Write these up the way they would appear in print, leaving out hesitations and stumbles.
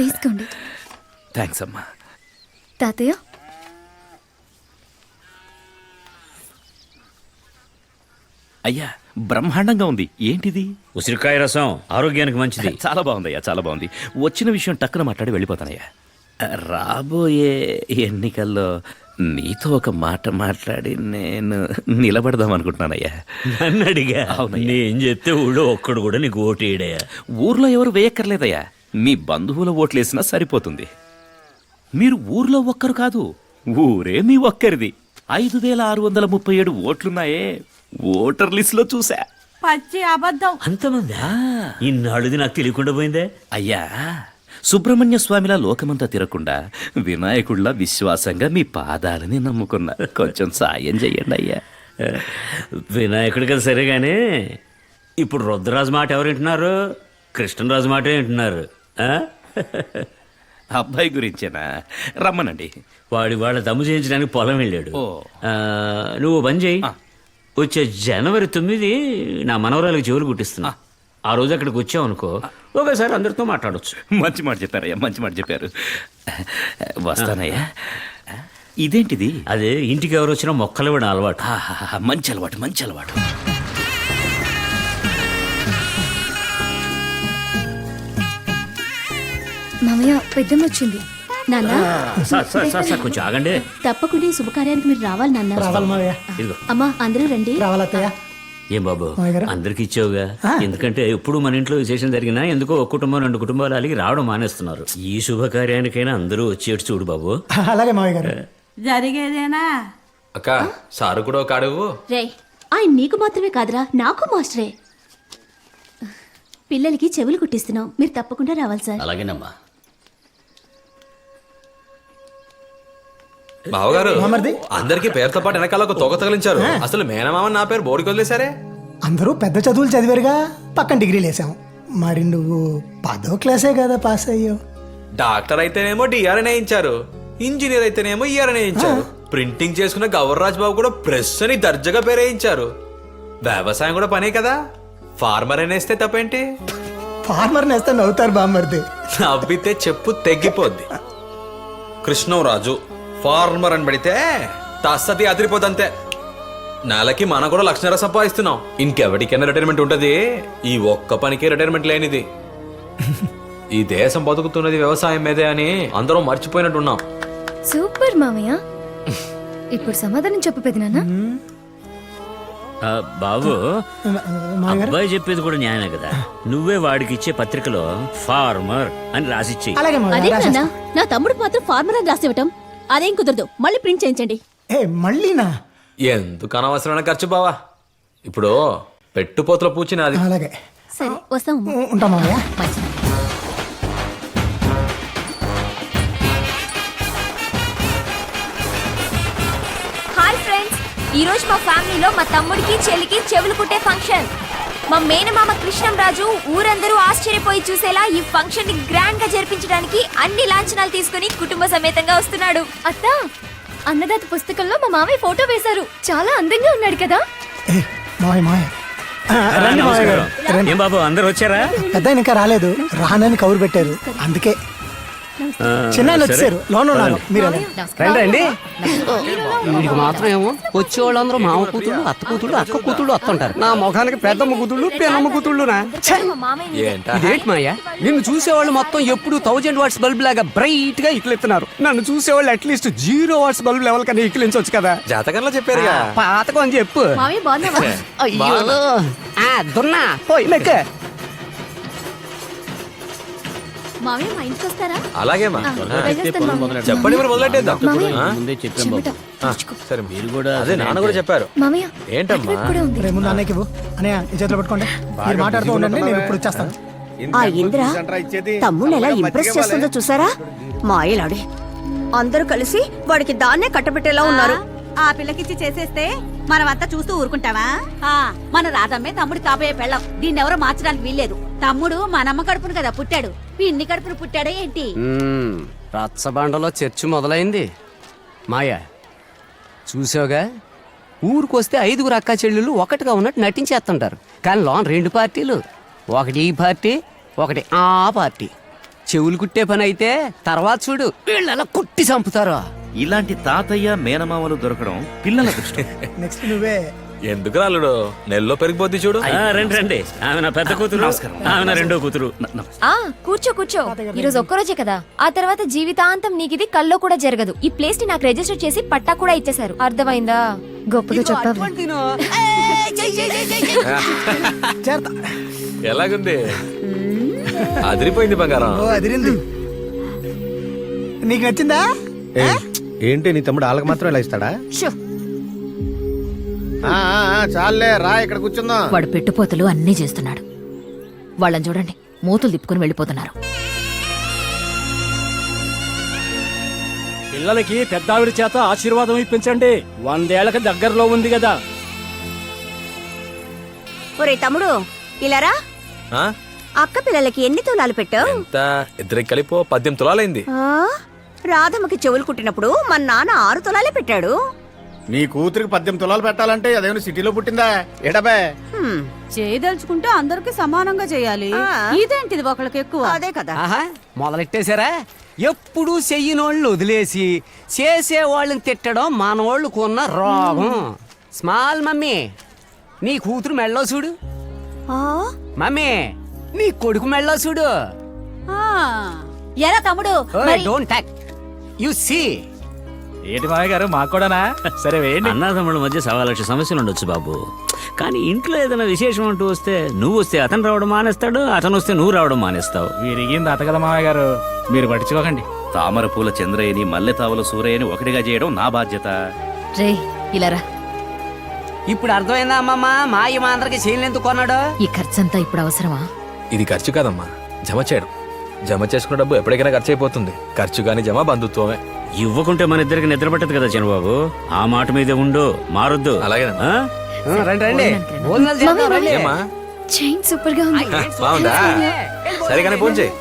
తీసుకోండి. థ్యాంక్స్ అమ్మా. తాతయ్య, అయ్యా బ్రహ్మాండంగా ఉంది. ఏంటిది? ఉసిరికాయ రసం ఆరోగ్యానికి మంచిది. చాలా బాగుందయ్యా, చాలా బాగుంది. వచ్చిన విషయం టక్కున మాట్లాడి వెళ్ళిపోతానయ్యా. రాబోయే ఎన్నికల్లో నీతో ఒక మాట మాట్లాడి నేను నిలబడదాం అనుకుంటున్నానయ్యా. నన్ను అడిగా? అవునయ్యా. నేను చెప్తే ఊళ్ళో ఒక్కడు కూడా నీకు ఓటు వేయడయా. ఊర్లో ఎవరు వేయక్కర్లేదయ్యా, మీ బంధువుల ఓట్లేసినా సరిపోతుంది. మీరు ఊర్లో ఒక్కరు కాదు, ఊరే మీ ఒక్కరిది. 5637 ఓట్లున్నాయే, ఓటర్ లిస్ట్ లో చూసా. పచ్చి అబద్ధం. అంతమందా? ఇన్నాళ్ళుది నాకు తెలియకుండా పోయిందే. అయ్యా, సుబ్రహ్మణ్య స్వామిలా లోకమంతా తిరగకుండా వినాయకుడిలా విశ్వాసంగా మీ పాదాలని నమ్ముకున్నా. కొంచెం సాయం చెయ్యండి అయ్యా. వినాయకుడు కదా సరే గానీ ఇప్పుడు రుద్రరాజు మాట ఎవరు వింటున్నారు? కృష్ణరాజు మాట వింటున్నారు. ఆ? అబ్బాయి గురించేనా? రమ్మనండి. వాడి వాళ్ళ దమ్ము చేయించడానికి పొలం వెళ్ళాడు. ఓ. నువ్వు పని చేయి. వచ్చే జనవరి 9 నా మనవరాలకు చెవులు కుట్టిస్తున్నా. ఆ రోజు అక్కడికి వచ్చావు అనుకో, ఒకసారి అందరితో మాట్లాడొచ్చు. మంచి మాట చెప్పారయ్యా, మంచి మాట చెప్పారు. వస్తానయ్యా. ఇదేంటిది? అదే ఇంటికి ఎవరు వచ్చినా మొక్కలు ఇవ్వడం అలవాటు. మంచి అలవాటు, మంచి అలవాటు. మామయ్య పెద్దమ్మ వచ్చింది. నాన్న, సార్ కొంచెం ఆగండి. తప్పకుండా ఈ శుభకార్యానికి మీరు రావాలి నాన్న. ఇదిగో. అమ్మా, అందరూ రండి. ఏం బాబు, అందరికి ఇచ్చావుగా? ఎందుకంటే ఎప్పుడు మన ఇంట్లో విశేషం జరిగినా ఎందుకో ఒక కుటుంబం 2 కుటుంబాలు అలిగి రావడం మానేస్తున్నారు. ఈ శుభకార్యానికైనా అందరూ వచ్చేట్టు చూడు బాబు. అలాగే మావయ్య గారు. జరిగేదేనా? అక్క, సారు కూడా ఒక అడుగు. రే, ఆయన నీకు మాత్రమే కాదురా, నాకు మాస్టరే. పిల్లలకి చెవులు కుట్టిస్తున్నాం, మీరు తప్పకుండా రావాలి సార్. అలాగేనమ్మా. బావగారు, అందరికి పేరుతో పాటు వెనకాల ఒక తొగ తగిలించారు. అసలు మేనమామ నా పేరు బోర్డుకి వదిలేసారే. అందరూ పెద్ద చదువులు చదివారుగా, పక్కన డిగ్రీలు వేసాం. మరి నువ్వు 10వ క్లాసే కదా పాస్ అయ్యో. డాక్టర్ అయితేనేమో డిఆర్ఎన్ వేయించారు, ఇంజనీర్ అయితేనేమో ఈఆర్ఎన్ వేయించారు. ప్రింటింగ్ చేసుకున్న గవర్రాజ్ బాబు కూడా ప్రెస్ అని దర్జాగా పేరేయించారు. వ్యవసాయం కూడా పనే కదా, ఫార్మర్ అనేస్తే తప్పేంటి? ఫార్మర్ నేస్తే నవ్వుతారు బామ్మర్ది. నవ్వితే చెప్పు తెగ్గిపోద్ది. కృష్ణరాజు ఫార్మర్ అని పడితే తస్తది అదిరిపోద్దంతే. నెలకి మనం కూడా 1,00,000 సంపాదిస్తున్నాం. ఇంకెవరికైనా రిటైర్మెంట్ ఉంటది, ఈ ఒక్క పనికి రిటైర్మెంట్ లేనిది. ఈ దేశం బతుకుతున్నది వ్యవసాయం మీదే అని అందరం మర్చిపోయినట్టున్నాం. సూపర్ మామయ్య. ఇప్పుడు సమాధానం చెప్పు పెదనాన్న. బాబు, అబ్బాయి చెప్పేది కూడా న్యాయమే కదా. నువ్వే వాడికి ఇచ్చే పత్రికలో ఫార్మర్ అని రాసిచ్చి. అదే నాన్న, నా తమ్ముడు మాత్రం ఫార్మర్ అని రాసివ్వటం అదేం కుదరదు. మళ్ళీ ప్రింట్ చేయించండి. మళ్ళీనా? ఎందుకు అనవసరమైన ఖర్చు బావా. ఇప్పుడు పెట్టుపోతల పూచి నాది. అలాగే సరే, వస్తాం. ఉంటాం మామయ్య. హాయ్ ఫ్రెండ్స్, ఈ రోజు మా ఫ్యామిలీలో మా తమ్ముడికి చెల్లికి చెవులు కుట్టే ఫంక్షన్. మా మేనమామ కృష్ణంరాజు ఊరందరూ ఆశ్చర్యపోయి చూసేలా ఈ ఫంక్షన్ ని గ్రాండ్ గా జరిపించడానికి అన్ని లాంఛనాలు తీసుకుని కుటుంబ సమేతంగా వస్తున్నాడు. అత్త, అన్నదాత పుస్తకంలో మా మామయ్య ఫోటో వేశారు. చాలా అందంగా ఉన్నాడు కదా. మావయ్య మావయ్య రండి మావయ్య గారు. ఏం బాబు, అందరు వచ్చారా? పెద్ద ఇంకా రాలేదు, రానని కౌరు పెట్టారు. అందుకే చిన్న వచ్చారు. లోన్ మీరు రండి. వీడికి మాత్రం ఏమో వచ్చే వాళ్ళందరూ మామ కూతుళ్ళు, అత్త కూతుళ్ళు, అక్క కూతుళ్ళు వస్తుంటారు. నా ముఖానికి పెద్దమ్మ కూతుళ్ళు, పిన్నమ్మ కూతుళ్ళునా? ఇదేంటి మాయ, నిన్ను చూసేవాళ్ళు మొత్తం ఎప్పుడు 1000 వాట్స్ బల్బ్ లాగా బ్రైట్ గా ఇక్కిలిస్తున్నారు. నన్ను చూసేవాళ్ళు అట్లీస్ట్ 0 వాట్స్ బల్బ్ లెవెల్ కన్నా ఇక్కిలించవచ్చు కదా. జాతకంలో చెప్పారు పాతకం అని చెప్పు. అయ్యో దున్నా పోయి లెక్క. మామయ్య, మా ఇంటికి వస్తారా? అలాగేమా, చెప్పండి మరి మొదలెట్టేద్దాం. సరే, మీరు కూడా అదే నాన్న కూడా చెప్పారు. మామయ్య, ఏంటమ్మా? ముందు అన్నయ్యకి ఇవ్వు. అన్నయ్య ఈ చేతిలో పట్టుకోండి. మీరు మాట్లాడుతూ ఉండండి, నేను ఇప్పుడు వచ్చేస్తాను. ఆ ఇంద్ర తమ్ముడు ఎలా ఇంప్రెస్ చేస్తుందో చూసారా? మాయలాడి అందరూ కలిసి వాడికి దాన్నే కట్టబెట్టేలా ఉన్నారు. ఆ పిల్లకిచ్చి చేసేస్తే మనమంతా చూస్తూ ఊరుకుంటావా? మన రాధమ్మే తమ్ముడు కాబోయే పెళ్ళం. దీన్ని ఎవరో మార్చడానికి వీల్లేదు. తమ్ముడు మనమ్మ కడుపును కదా పుట్టాడు, పిన్ని కడుపును పుట్టాడే ఏంటి? రచ్చబండలో చర్చ మొదలైంది. మాయా చూసావుగా, ఊరికొస్తే 5 అక్కా చెల్లెళ్ళు ఒకటిగా ఉన్నట్టు నటించేస్తుంటారు. కానీ లోన్ 2 పార్టీలు, ఒకటి ఈ పార్టీ, ఒకటి ఆ పార్టీ. చెవులు కుట్టే పని అయితే తర్వాత చూడు వీళ్ళు ఎలా కుట్టి చంపుతారో. ఇలాంటి తాతయ్య మేనమామలు దొరకడం పిల్లల దృష్టి. నెక్స్ట్ నువ్వే. ఎందుకు రాలుడు నెలలో పెరిగిపోద్ది చూడు. రండి రండి, ఆమె నా పెద్ద కూతురు, ఆమె నా రెండో కూతురు. ఆ కూర్చో కూర్చో. ఈ రోజు ఒక్కరోజే కదా, ఆ తర్వాత జీవితాంతం నీకిది కల్లో కూడా జరగదు. ఈ ప్లేస్ ని నాకు రిజిస్టర్ చేసి పట్టా కూడా ఇచ్చేశారు. అర్థమైందా? గొప్పగా చెప్పావు. అటువంటిను. చేరతా. ఎలాగుంది? అదిరిపోయింది బంగారం. ఓ అదిరింది. నీకు నచ్చిందా? ఏంటి నీ తమ్ముడు వాళ్ళకి మాత్రం ఇలా ఇస్తాడా? షో. చాలే రా ఇక్కడ కూర్చుందాం. వాడు పెట్టుపోతలు అన్నీ చేస్తున్నాడు. వాళ్ళని చూడండి, మూతులు తిప్పుకుని వెళ్ళిపోతున్నారు. పిల్లలకి పెద్దావిడి చేత ఆశీర్వాదం ఇప్పించండి. 100 ఏళ్లకి దగ్గరలో ఉంది కదా. ఒరే తమ్ముడు, ఇలారా. ఆ? అక్క పిల్లలకి ఎన్ని తులాలు పెట్టావు? ఎంత? ఇద్దరికి కలిపో 18 తులాలైంది. రాధమ్మకి చెవులు కుట్టినప్పుడు మన నాన్న 6 తులాలే పెట్టాడు. నీ కూతురికి 18 తులాలు పెట్టాలంటే అదేమైనా సిటీలో పుట్టిందా? ఏడబే చేయదలుచుకుంటే అందరికి సమానంగా చేయాలి. ఇదేంటిది ఒకళ్ళకి ఎక్కువ? అదే కదా. ఆహా, మొదలెట్టేశారా? ఎప్పుడు చెయ్యినోళ్ళు వదిలేసి చేసేవాళ్ళని తిట్టడం మనవాళ్ళు కొన్న రోగం. స్మాల్ మమ్మీ, నీ కూతురు మెళ్ళో చూడు. మమ్మీ, నీ కొడుకు మెళ్ళో చూడు. ఎరా తమ్ముడు, మరి డోంట్ టాక్, యు సీ. ఏంటి మామయ్య గారు, మాకు కూడానా? సరే వేయండి. అన్నదమ్ముల మధ్య 1,00,000 సమస్యలు ఉండొచ్చు బాబు, కానీ ఇంట్లో ఏదైనా విశేషం అంటూ వస్తే నువ్వు వస్తే అతను రావడం మానేస్తాడు, అతను వస్తే నువ్వు రావడం మానేస్తావు. విరిగింది అత కదా మామయ్య గారు, మీరు పట్టించుకోకండి. తామర పూల చంద్రయ్యని మల్లె తావుల సూరయ్యని ఒకటిగా చేయడం నా బాధ్యత. రే ఇలారా. ఇప్పుడు అర్థమైందా అమ్మమ్మ, మా మా అందరికి చేయలు ఎందుకు కొన్నాడు? ఈ ఖర్చంతా ఇప్పుడు అవసరమా? ఇది ఖర్చు కాదమ్మా, జమ చేయడం. జమ చేసుకున్న డబ్బు ఎప్పటికైనా ఖర్చు అయిపోతుంది. ఖర్చు కాని జమ బంధుత్వమే. ఇవ్వకుంటే మన ఇద్దరికి నిద్ర పట్టదు కదా చిన్నబాబు. ఆ మాట మీదే ఉండు, మారొద్దు. అలాగేనమ్మా. ఆ? రండి రండి, భోజనాలు చేద్దాం, రండి. ఏమ్మా చైన్ సూపర్ గా ఉంది. బాగుందా? సరిగానే ఫోన్ చేయి.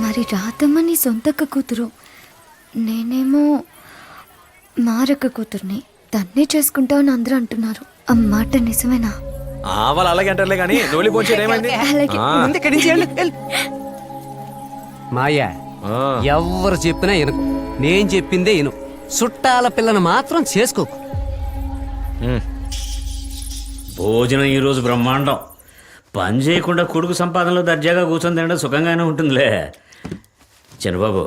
మరి రాధమ్మ నీ సొంతక్క కూతురు, నేనేమో మారక్క కూతుర్ని. తన్నే చేసుకుంటావు అని అందరూ అంటున్నారు. ఆ మాట నిజమేనా? వాళ్ళు అలాగే అంటారులే కానీ నువ్వు ఫోన్ చేయడం ఏమైంది? అలాగే. ముందు ఇక్కడి నుంచి వెళ్ళు, వెళ్ళు. మాయా, ఆ. ఎవరు చెప్పినా విను, నేను చెప్పిందే విను. చుట్టాల పిల్లను మాత్రం చేసుకోకు. భోజనం ఈ రోజు బ్రహ్మాండం. పని చేయకుండా కొడుకు సంపాదనలో దర్జాగా కూర్చొని తినడం సుఖంగానే ఉంటుందిలే. చిన్నబాబు,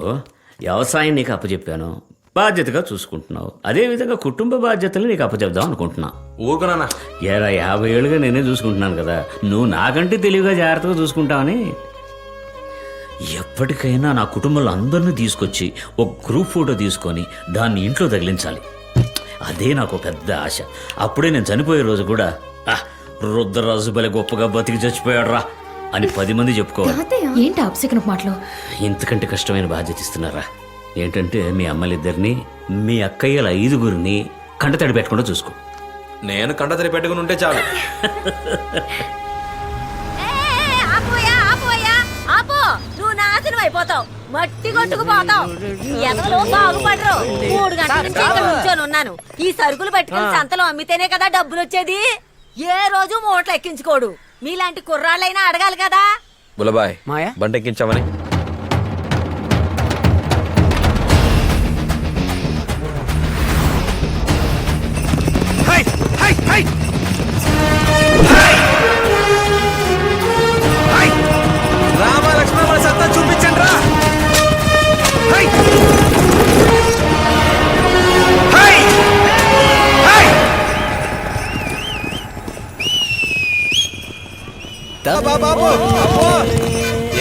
వ్యవసాయం నీకు అప్పచెప్పాను, బాధ్యతగా చూసుకుంటున్నావు. అదేవిధంగా కుటుంబ బాధ్యతలు నీకు అప్పచెప్దాం అనుకుంటున్నా. ఊరుకున్నానా? 50 ఏళ్ళుగా నేనే చూసుకుంటున్నాను కదా, నువ్వు నాకంటే తెలివిగా జాగ్రత్తగా చూసుకుంటావని. ఎప్పటికైనా నా కుటుంబంలో అందరినీ తీసుకొచ్చి ఒక గ్రూప్ ఫోటో తీసుకొని దాన్ని ఇంట్లో తగిలించాలి. అదే నాకు పెద్ద ఆశ. అప్పుడే నేను చనిపోయే రోజు కూడా రుద్రరాజు బలే గొప్పగా బతికి చచ్చిపోయాడు రా అని 10 మంది చెప్పుకోవాలి. ఏంటి అప్సెకన మాటలు? ఇంతకంటే కష్టమైన బాధ్యత ఇస్తున్నారా? ఏంటంటే మీ అమ్మలిద్దరిని, మీ అక్కయ్యల 5గురిని కంటతడి పెట్టకుండా చూసుకో. నేను కంటతడి పెట్టుకుని ఉంటే చాలు. ఆపో, నువ్వు నాశనం అయిపోతావు, మట్టి కొట్టుకుపోతావు. ఎవరు బాగుపడరు. 3 గంటల నుంచి ఇక్కడ నుంచొని ఉన్నాను. ఈ సరుకులు పట్టుకుని సంతలో అమ్మితేనే కదా డబ్బులు వచ్చేది. ఏ రోజు మూటలు ఎక్కించుకోడు. మీలాంటి కుర్రాళ్ళైనా అడగాలి కదా. బులబాయ్, మాయా? బండి ఎక్కించామని. రామ లక్ష్మణ మన సత్తా చూపించండి రా.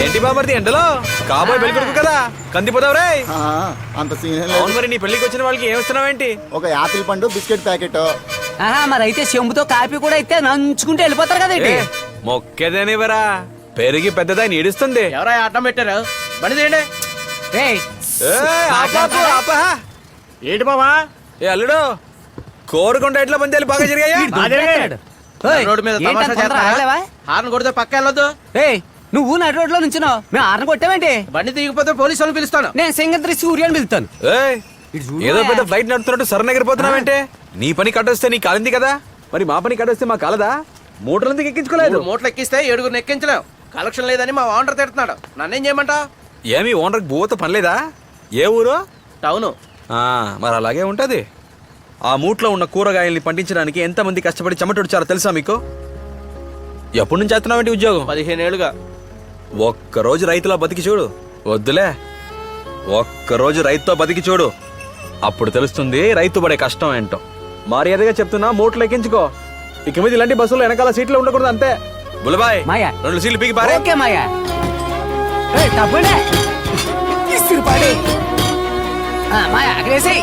ఏంటి బాబర్ది ఎండలో? కాబోయే పెళ్లి కొడుకు కదా, కందిపోతావు రే. అంత సీన్ అవును, మరి నీ పెళ్లికి వచ్చిన వాళ్ళకి ఏమిస్తున్నావేంటి? ఒక యాపిల్ పండు బిస్కెట్ ప్యాకెట్. ఆహా, మరి అయితే చెంబుతో కాపీ కూడా అయితే నంచుకుంటూ వెళ్ళిపోతారు కదా. ఏంటి మొక్కేదేనివరా, పెరిగి పెద్దదా ఈడుస్తుంది. ఎవరా ఆటం పెట్టారు? బండి తీయండి. ఏయ్, ఏంటి బావా? ఏ అల్లుడు, కోరుకుంటే ఎట్లా పందేలు బాగా జరిగాయా? ఓయ్, రోడ్డు మీద ఏంటి తమాషా అంత తొందర చేస్తారా? ఆగలేవా? హార్న్ కొడితే పక్క వెళ్ళొద్దు. ఏయ్, నువ్వు నడి రోడ్లో నుంచున్నావు, మేము ఆరని కొట్టావేంటి? బండి దిగిపోతే పోలీసు వాళ్ళని పిలుస్తాను. నేను సింగంత్రి సూర్యాన్ని పిలుతాను. ఏయ్, ఏదో పెద్ద ఫ్లైట్ నడుపుతున్నట్టు సరణ ఎగిరిపోతున్నావేంటే? నీ పని కట్టొస్తే నీ కాలింది కదా, మరి మా పని కట్టొస్తే మా కాలదా? మూటలందుకు ఎక్కించుకోలేదు. 3 మూటలు ఎక్కిస్తే 7గురిని ఎక్కించలేవు. కలెక్షన్ లేదని మా ఓనర్ తిడుతున్నాడు. నన్నేం చేయమంటావు? ఏమి ఓనర్కి భూతో పనిలేదా? ఏ ఊరు? టౌను. మరి అలాగే ఉంటది. ఆ మూట్లో ఉన్న కూరగాయల్ని పండించడానికి ఎంతమంది కష్టపడి చెమటొడిచారో తెలుసా మీకు? ఎప్పటి నుంచి చేస్తున్నావేంటి ఉద్యోగం? 15 ఏళ్ళుగా. ఒక్కరోజు రైతులా బతికి చూడు. వద్దులే, ఒక్కరోజు రైతుతో బతికి చూడు, అప్పుడు తెలుస్తుంది రైతు పడే కష్టం ఏంటో. మర్యాదగా చెప్తున్నా, మూటలు ఎక్కించుకో. ఇక మీద ఇలాంటి బస్సులు వెనకాల సీట్లు ఉండకూడదు, అంతే. బులబాయ్, మాయా. 2 సీట్లు పీకి పారే. ఓకే మాయా. తప్పండి ఇస్తిరిపాడి. మాయా అగ్రేసి.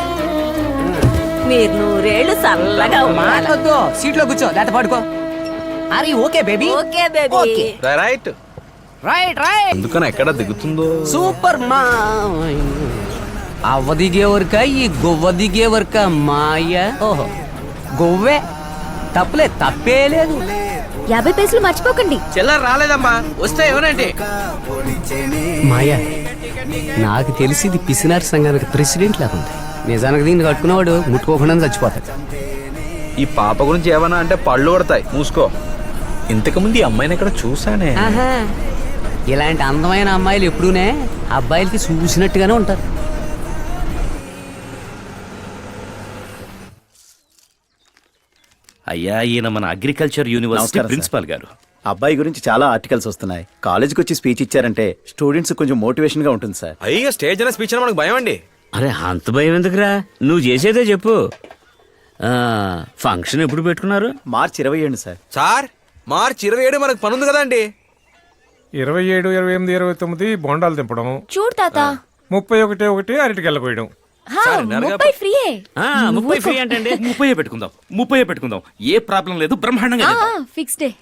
మీరు నూరేళ్లు చల్లగా ఉండాలి. మాట్లాడొద్దు, సీట్లో కూర్చో లేకపోతే పడుకో. అరే okay baby. Okay baby. Okay. Right. Right right. అందుకని ఎక్కడ దిగుతుందో. సూపర్ మా అవ్వ దిగేవరక ఈ గొవ్వ దిగేవరక మాయ. ఓహో గొవ్వే తప్పులే, తప్పే లేదు. 50 పైసలు మర్చిపోకండి. చిల్లర రాలేదమ్మా, వస్తే ఎవరండి? మాయా, నాకు తెలిసి ఇది పిసినారి సంఘానికి ప్రెసిడెంట్ లాగుంది. నిజానికి దీన్ని కట్టుకున్నవాడు ముట్టుకోకుండా చచ్చిపోతాడు. ఈ పాప గురించి ఏమన్నా అంటే పళ్ళు పడతాయి, మూసుకో. ఇంతకుముందు ఈ అమ్మాయిని ఎక్కడ చూసానే. ఆహా, ఇలాంటి అందమైన అమ్మాయిలు ఎప్పుడూనే అబ్బాయిలకి చూసినట్టుగానే ఉంటారు. అయ్యా, ఈయన మన అగ్రికల్చర్ యూనివర్సిటీ ప్రిన్సిపాల్ గారు. అబ్బాయి గురించి చాలా ఆర్టికల్స్ వస్తున్నాయి. కాలేజీకి వచ్చి స్పీచ్ ఇచ్చారంటే స్టూడెంట్స్ కొంచెం మోటివేషన్ గా ఉంటుంది సార్. అయ్యో, స్టేజ్ అనే స్పీచ్ మనకు భయం అండి. అరే అంత భయం ఎందుకురా, నువ్వు చేసేదే చెప్పు. ఫంక్షన్ ఎప్పుడు పెట్టుకున్నారు? మార్చి 27 సార్. సార్, మార్చి 27 మనకు పనుంది కదండి. 27, 28, 29 బోండాలు తింపడం, చూడు తాత, 31 అరటికెళ్ళ కోయడం. 30 ఫ్రీయే. 30 ఫ్రీ అంటే 30 పెట్టుకుందాం, 30 పెట్టుకుందాం. ఏ ప్రాబ్లం లేదు, బ్రహ్మాండంగా చేద్దాం. ఫిక్స్డే.